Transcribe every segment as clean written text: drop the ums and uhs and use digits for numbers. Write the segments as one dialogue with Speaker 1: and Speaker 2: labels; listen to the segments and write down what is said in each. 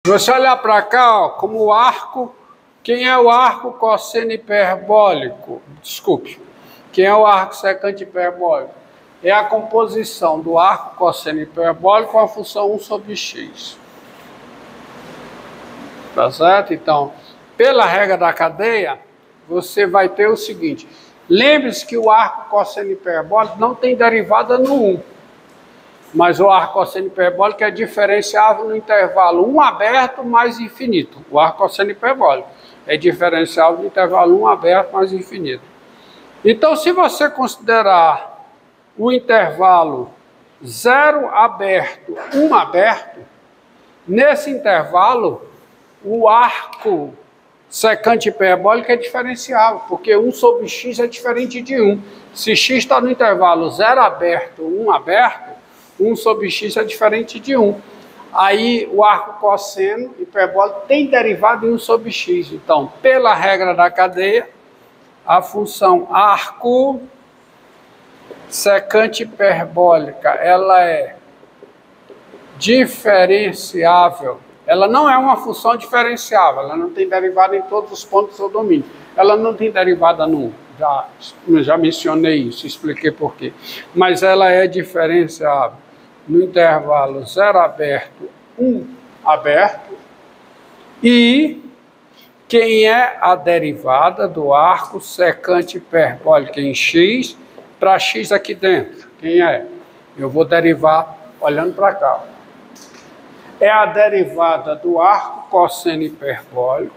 Speaker 1: você olhar para cá, ó, como o arco, quem é o arco cosseno hiperbólico? Desculpe. Quem é o arco secante hiperbólico? É a composição do arco cosseno hiperbólico com a função 1 sobre x. Tá certo? Então, pela regra da cadeia, você vai ter o seguinte. Lembre-se que o arco cosseno hiperbólico não tem derivada no 1. Mas o arco cosseno hiperbólico é diferenciável no intervalo 1 aberto mais infinito. O arco cosseno hiperbólico é diferenciável no intervalo 1 aberto mais infinito. Então, se você considerar o intervalo 0 aberto, 1 aberto, nesse intervalo, o arco secante hiperbólico é diferenciável, porque 1 sobre x é diferente de 1. Se x está no intervalo 0 aberto, 1 aberto, 1 sobre x é diferente de 1. Aí o arco cosseno hiperbólico tem derivada em 1 sobre x. Então, pela regra da cadeia, a função arco secante hiperbólica, ela é diferenciável. Ela não é uma função diferenciável, ela não tem derivada em todos os pontos do domínio. Ela não tem derivada no 1. Já mencionei isso, expliquei por quê. Mas ela é diferenciável no intervalo 0 aberto, 1 aberto. E quem é a derivada do arco secante hiperbólico em x para x aqui dentro? Quem é? Eu vou derivar olhando para cá. É a derivada do arco cosseno hiperbólico,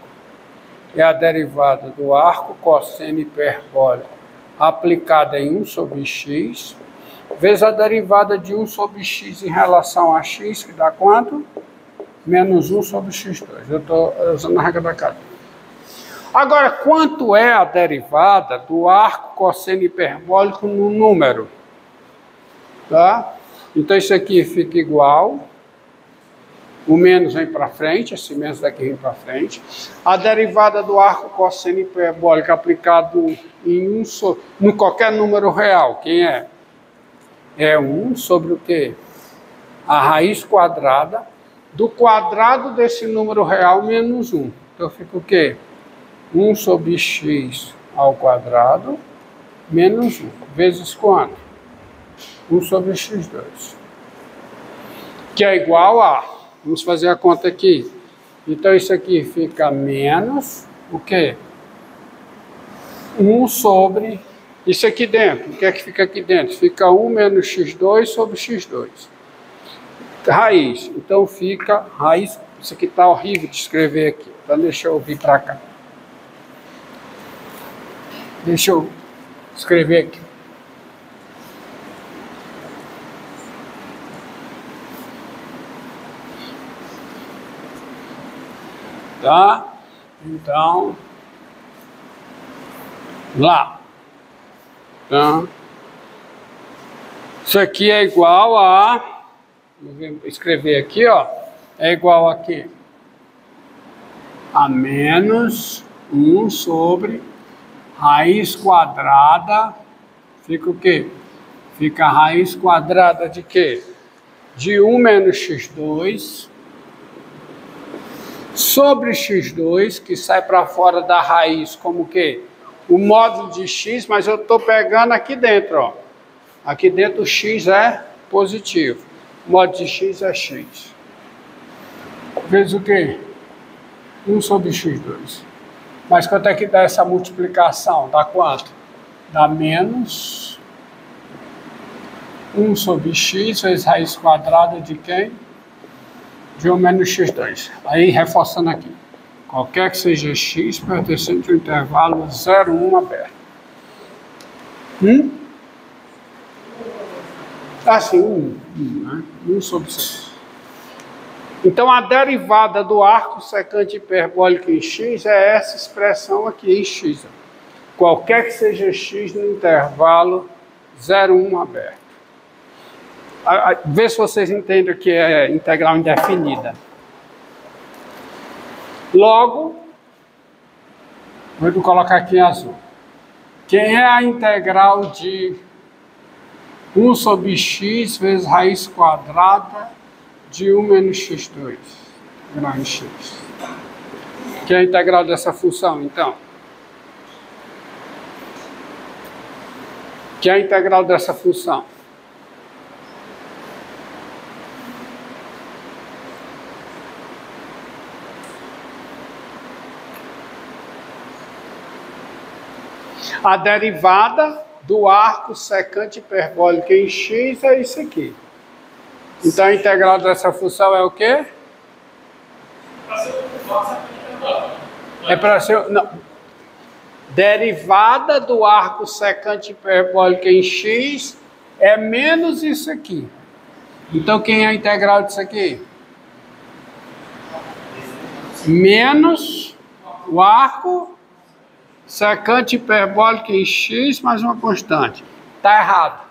Speaker 1: é a derivada do arco cosseno hiperbólico aplicada em 1 sobre x, vezes a derivada de 1 sobre x em relação a x, que dá quanto? Menos 1 sobre x2. Eu estou usando a regra da cadeia. Agora, quanto é a derivada do arco cosseno hiperbólico no número? Tá? Então, isso aqui fica igual. O menos vem para frente, esse menos daqui vem para frente. A derivada do arco cosseno hiperbólico aplicado em no qualquer número real, quem é? É 1 sobre o quê? A raiz quadrada do quadrado desse número real menos 1. Então fica o quê? 1 sobre x ao quadrado menos 1. Vezes quanto? 1 sobre x2. Que é igual a... Vamos fazer a conta aqui. Então, isso aqui fica menos o quê? 1 sobre... Isso aqui dentro. O que é que fica aqui dentro? Fica 1 menos x2 sobre x2. Raiz. Então, fica raiz... Isso aqui está horrível de escrever aqui. Então, deixa eu vir para cá. Deixa eu escrever aqui. Tá? Então, lá. Tá? Isso aqui é igual a... Vou escrever aqui, ó. É igual a quê? A menos 1 sobre raiz quadrada. Fica o quê? Fica a raiz quadrada de quê? De 1 menos x2... sobre x2, que sai para fora da raiz como que? O módulo de x, mas eu estou pegando aqui dentro, ó. Aqui dentro o x é positivo. O módulo de x é x. Vezes o quê? 1 sobre x2. Mas quanto é que dá essa multiplicação? Dá quanto? Dá menos 1 sobre x vezes raiz quadrada de quem? De 1 menos x2. Aí, reforçando aqui. Qualquer que seja x, pertencente ao intervalo 0, 1 aberto. Assim, 1. Né? 1 sobre 6. Então, a derivada do arco secante hiperbólico em x é essa expressão aqui, em x. Qualquer que seja x no intervalo 0, 1 aberto. Vê se vocês entendem o que é integral indefinida. Logo, vou colocar aqui em azul. Quem é a integral de 1 sobre x vezes raiz quadrada de 1 menos x2? integral em x. Que é a integral dessa função, então? Que é a integral dessa função? A derivada do arco secante hiperbólico em x é isso aqui. Então a integral dessa função é o quê? É para ser... Não. Derivada do arco secante hiperbólico em x é menos isso aqui. Então quem é a integral disso aqui? Menos o arco secante hiperbólico em x mais uma constante. Está errado.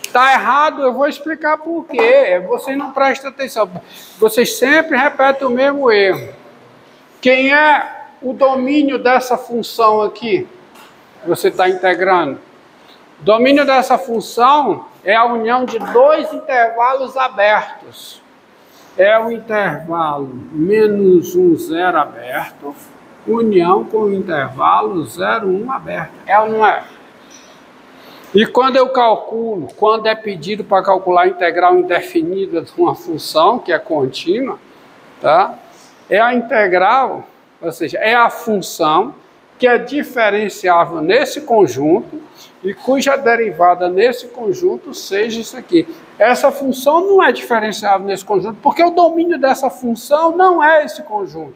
Speaker 1: Está errado, eu vou explicar por quê. Vocês não prestam atenção. Vocês sempre repetem o mesmo erro. Quem é o domínio dessa função aqui? Você está integrando. O domínio dessa função é a união de dois intervalos abertos. É o intervalo menos 1, 0 aberto, união com o intervalo 0, 1 aberto. É ou não é? E quando eu calculo, quando é pedido para calcular a integral indefinida de uma função, que é contínua, tá? É a integral, ou seja, é a função que é diferenciável nesse conjunto e cuja derivada nesse conjunto seja isso aqui. Essa função não é diferenciável nesse conjunto, porque o domínio dessa função não é esse conjunto.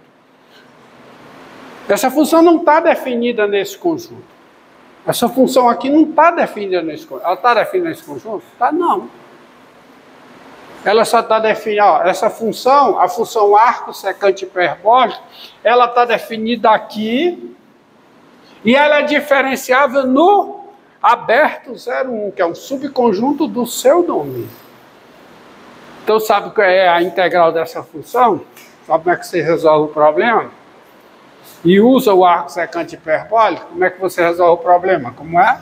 Speaker 1: Essa função não está definida nesse conjunto. Essa função aqui não está definida nesse conjunto. Ela está definida nesse conjunto? Tá, não. Ela só está definida, ó, essa função, a função arco secante hiperbólico, ela está definida aqui e ela é diferenciável no aberto 0,1, que é um subconjunto do seu domínio. Então, sabe qual é a integral dessa função? Sabe como é que você resolve o problema? E usa o arco secante hiperbólico, como é que você resolve o problema? Como é?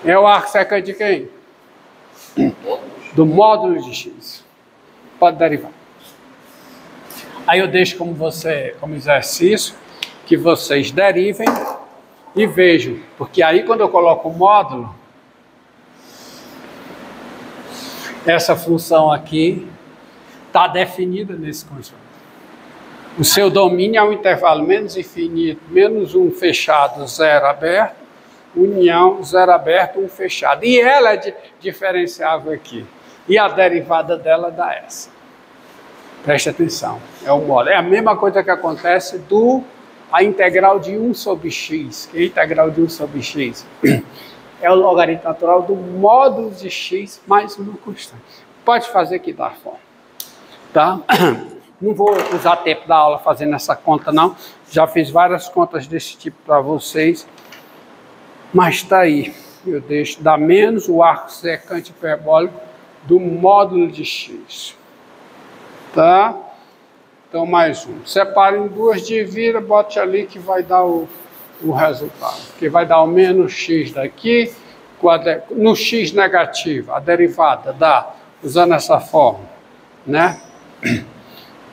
Speaker 1: É o arco secante de quem? Do módulo de x. Pode derivar. Aí eu deixo como exercício que vocês derivem e vejam. Porque aí quando eu coloco o módulo, essa função aqui está definida nesse conjunto. O seu domínio é um intervalo menos infinito, menos 1 fechado, 0 aberto, união 0 aberto, 1 fechado. E ela é diferenciável aqui. E a derivada dela dá essa. Preste atenção. É o módulo. É a mesma coisa que acontece a integral de 1 sobre x. Que é a integral de 1 sobre x? É o logaritmo natural do módulo de x mais uma constante. Pode fazer que dá forma. Tá? Não vou usar tempo da aula fazendo essa conta, não. Já fiz várias contas desse tipo para vocês. Mas está aí. Eu deixo, dá menos o arco secante hiperbólico do módulo de x. Tá? Então, mais um. Separe em duas, divida, bote ali que vai dar o resultado. Que vai dar o menos x daqui, no x negativo, a derivada dá, usando essa forma, né?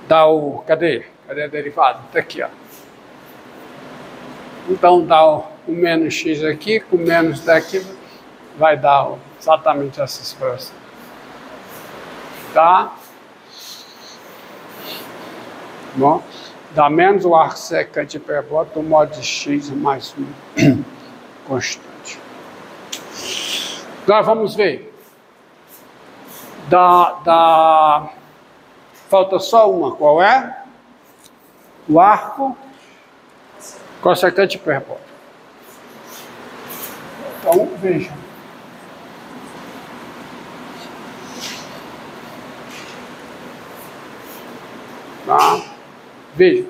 Speaker 1: Dá o... Cadê a derivada? Está aqui, ó. Então, dá o menos x aqui, com menos daqui, vai dar exatamente essa expressão. Tá? Bom, dá menos o arco secante hiperbólico do módulo de x mais um constante. Agora vamos ver. Falta só uma. Qual é? O arco cossecante hiperbólico. Então, veja. Tá? Veja.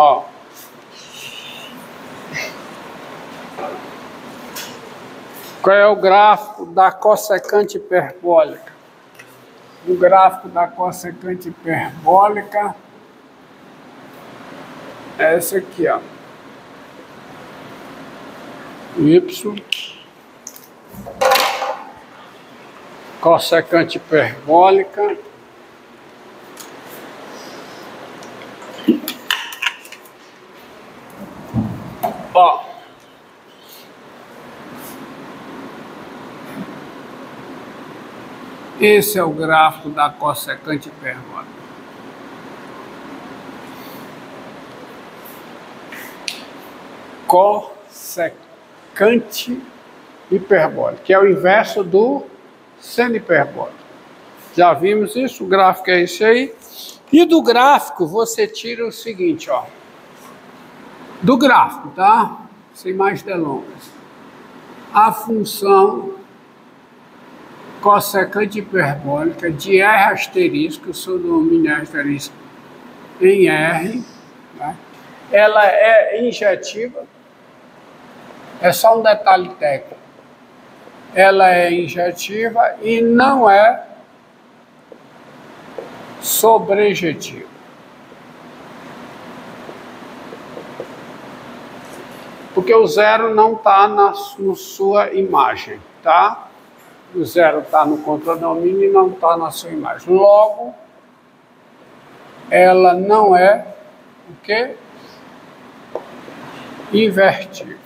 Speaker 1: Ó. Qual é o gráfico da cossecante hiperbólica? O gráfico da cossecante hiperbólica é esse aqui, ó. Y, cossecante hiperbólica, ó, esse é o gráfico da cossecante hiperbólica. Cossecante hiperbólica, que é o inverso do seno hiperbólico. Já vimos isso, o gráfico é esse aí. E do gráfico você tira o seguinte, ó. Do gráfico, tá? Sem mais delongas. A função cossecante hiperbólica de R asterisco, seu domínio asterisco em R, né? Ela é injetiva. É só um detalhe técnico. Ela é injetiva e não é sobrejetiva. Porque o zero não está na sua imagem, tá? O zero está no contradomínio e não está na sua imagem. Logo, ela não é o quê? Invertível.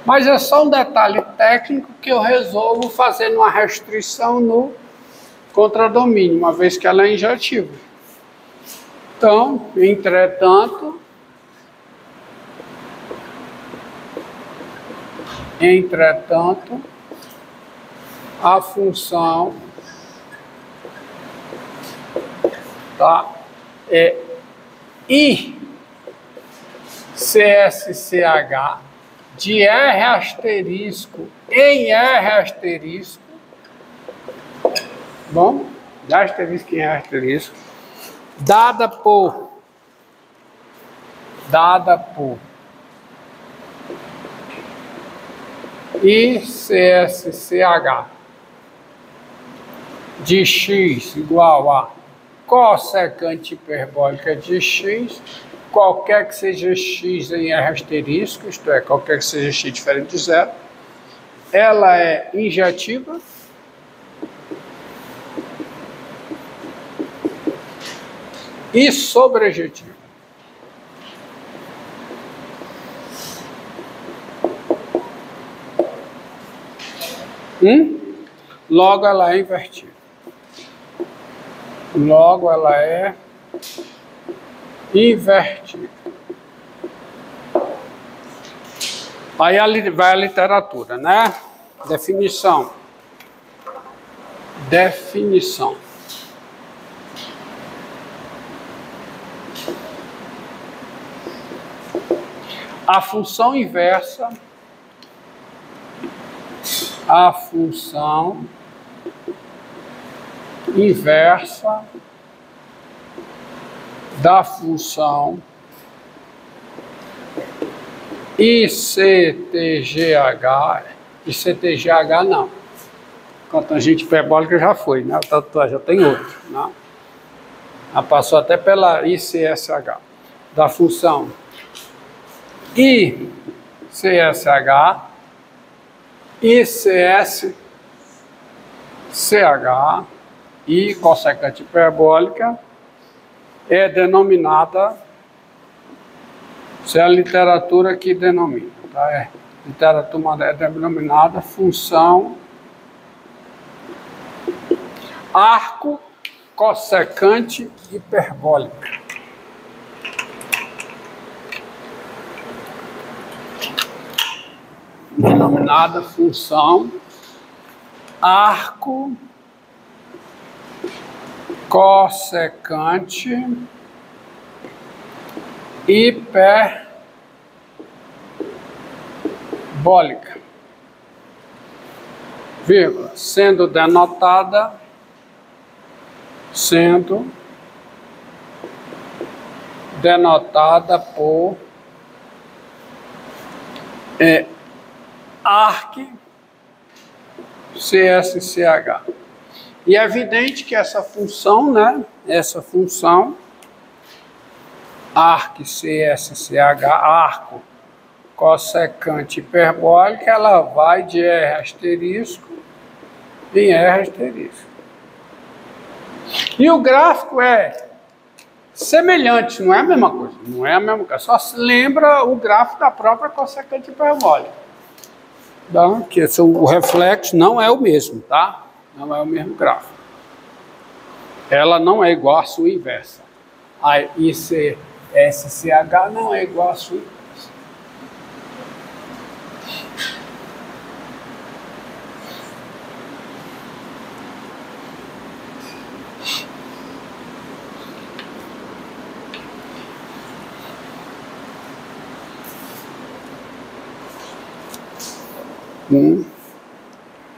Speaker 1: Mas é só um detalhe técnico que eu resolvo fazendo uma restrição no contradomínio, uma vez que ela é injetiva. Então, entretanto, a função tá, é ICSCH de R asterisco em R asterisco, bom, de asterisco em R asterisco, dada por ICSCH de x igual a cossecante hiperbólica de x, qualquer que seja x em R asterisco, isto é, qualquer que seja x diferente de zero, ela é injetiva e sobrejetiva. Logo ela é invertida. Logo ela é invertida. Aí vai a literatura, né? Definição. A função inversa, da função ICTGH não, com a tangente hiperbólica já foi, né? Já tem outro, né? Ela passou até pela ICSH, da função ICSH, ICSCH e cossecante hiperbólica é denominada, isso é a literatura que denomina, tá? Literatura é denominada função arco cossecante hiperbólica. Denominada função arco cossecante hiperbólica, vírgula, sendo denotada por arc CSCH. E é evidente que essa função, né? Essa função arc CSCH, arco cossecante hiperbólica, ela vai de R asterisco em R asterisco. E o gráfico é semelhante, não é a mesma coisa, não é a mesma coisa, só se lembra o gráfico da própria cossecante hiperbólica. Tá? Que o reflexo não é o mesmo, tá? Não é o mesmo gráfico. Ela não é igual à sua inversa. A ICSCH não é igual à sua inversa.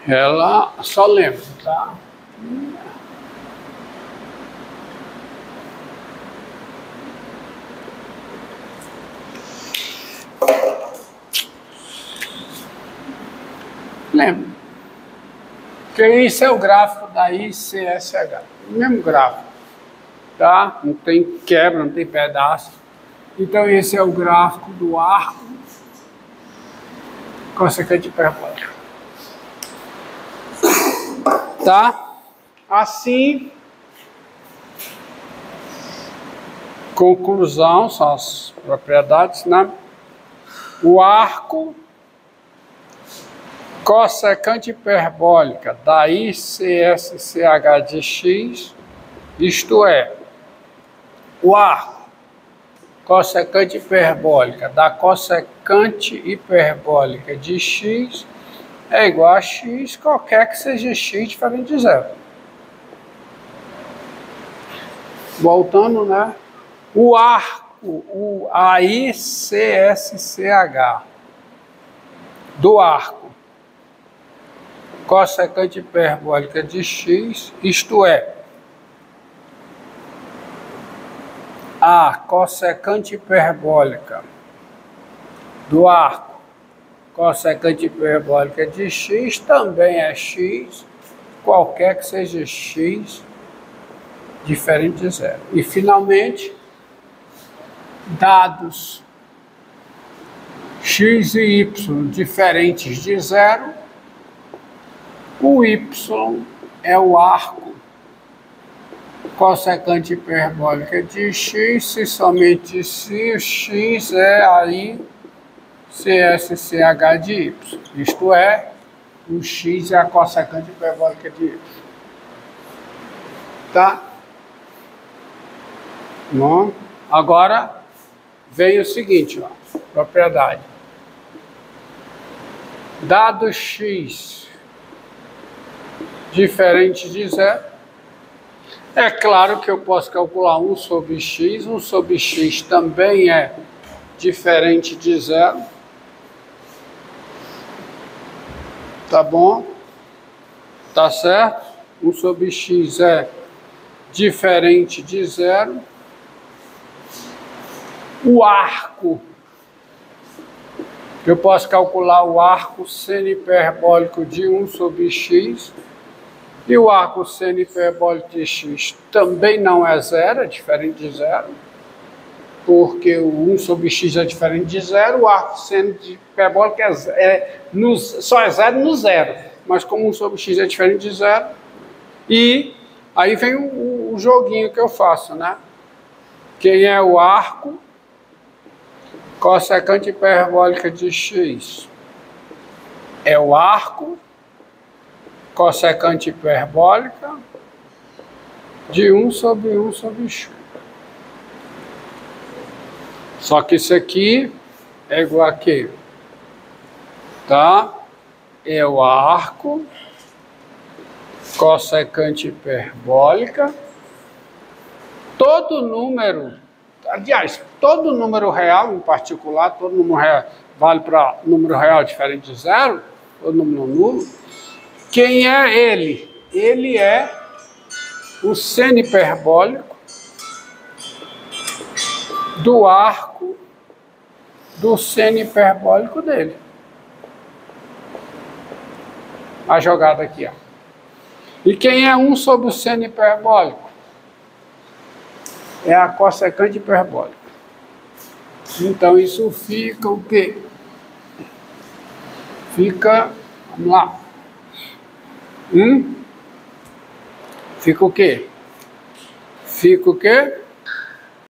Speaker 1: Ela só lembra, tá? Lembra? Porque isso é o gráfico da ICSH. O mesmo gráfico, tá? Não tem quebra, não tem pedaço. Então esse é o gráfico do arco cossecante hiperbólica. Tá? Assim, conclusão, são as propriedades, né? O arco cossecante hiperbólica da ICSCH de x, isto é, o arco cossecante hiperbólica da cossecante hiperbólica de x é igual a x, qualquer que seja x diferente de zero. Voltando, né? O arco, a ICSCH do arco cossecante hiperbólica de x, isto é, a cossecante hiperbólica do arco cossecante hiperbólica de x também é x, qualquer que seja x diferente de zero. E finalmente, dados x e y diferentes de zero, o y é o arco cossecante hiperbólica de x, se somente se o x é aí CSCH de y, isto é, o x é a cossecante hiperbólica de y. Tá? Bom, agora vem o seguinte, ó, propriedade. Dado x diferente de zero, é claro que eu posso calcular 1 sobre x, 1 sobre x também é diferente de zero. Tá bom? Tá certo? 1 sobre x é diferente de zero. O arco, eu posso calcular o arco seno hiperbólico de 1 sobre x. E o arco seno hiperbólico de x também não é zero, é diferente de zero. Porque o 1 sobre x é diferente de zero, o arco seno hiperbólico só é zero no zero. Mas como 1 sobre x é diferente de zero, e aí vem o joguinho que eu faço, né? Quem é o arco cossecante hiperbólica de x? É o arco cossecante hiperbólica de 1 sobre 1 sobre x. Só que isso aqui é igual a quê? Tá? É o arco cossecante hiperbólica. Todo número, aliás, todo número real em particular, todo número real vale para número real diferente de zero, todo número nulo. Quem é ele? Ele é o seno hiperbólico do arco do seno hiperbólico dele. A jogada aqui, ó. E quem é 1 sobre o seno hiperbólico? É a cossecante hiperbólica. Então isso fica o quê? Fica, vamos lá. Fica o quê? Fica o quê?